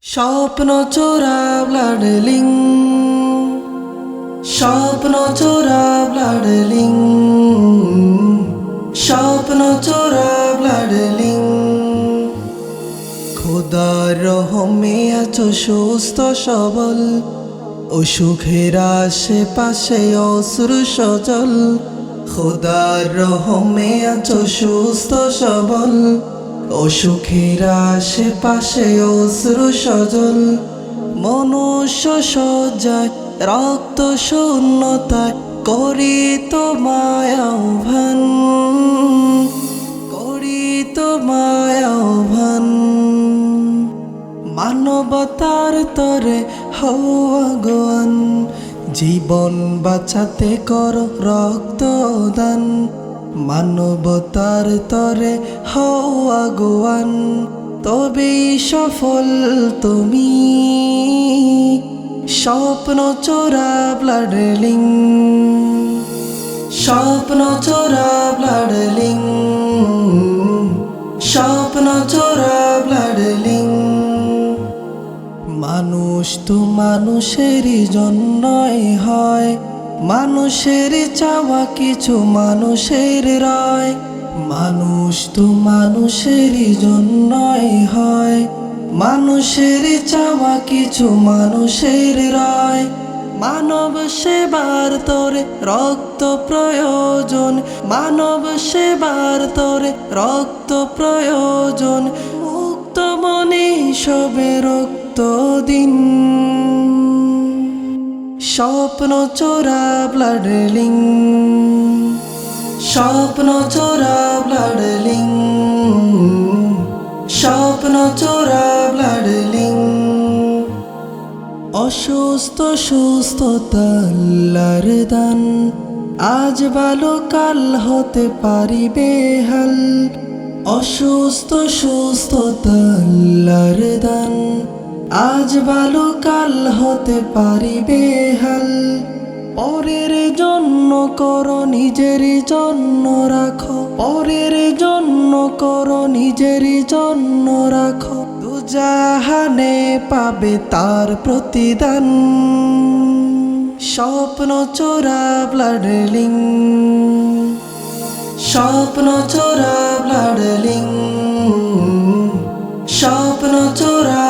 স্বপ্ন চোরা ব্লাডলিং, স্বপ্ন চোরা ব্লাডলিং, স্বপ্ন চোরা ব্লাডলিং। খোদার রহমে আছো সুস্থ সবল, অসুখের আশেপাশে অশ্রু সজল। খোদার রহমে আছো সুস্থ সবল, অসুখের আশেপাশে অশ্রু সজল। মনুষ্য সজ্জায় রক্ত শূন্যতায় করি তোমায় আহ্বান, করি তোমায় আহ্বান। মানবতার তরে হও আগুয়ান, জীবন বাঁচাতে কর রক্তদান। মানবতার তরে হও আগুয়ান, তবেই সফল তুমি। স্বপ্ন চোরা ব্লাডলিং, স্বপ্ন চোরা ব্লাডলিং, স্বপ্ন চোরা ব্লাডলিং। মানুষ তো মানুষেরই জন্যই হয়, মানুষের চাওয়া কিছু মানুষের রয়। মানুষ তো মানুষেরই জন্যই হয়, মানুষের চাওয়া কিছু মানুষের রয়। মানব সেবার তোরে রক্ত প্রয়োজন, মানব সেবার তোরে রক্ত প্রয়োজন। মুক্ত মনে সবে রক্ত দিন। স্বপ্ন চোরা ব্লাডলিং, স্বপ্ন চোরা ব্লাডলিং, স্বপ্ন চোরা ব্লাডলিং। অসুস্থ সুস্থতা আল্লাহর দান, আজ ভালো কাল হতে পারি বেহাল। অসুস্থ সুস্থতা আল্লাহর দান, আজ ভালো কাল হতে পারি বেহাল। পরের জন্য করো নিজের জন্য রাখো, পরের জন্য করো নিজের জন্য রাখো। দুজাহানে পাবে তার প্রতিদান। স্বপ্ন চোরা ব্লাডলিং, স্বপ্ন চোরা ব্লাডলিং, স্বপ্ন চোরা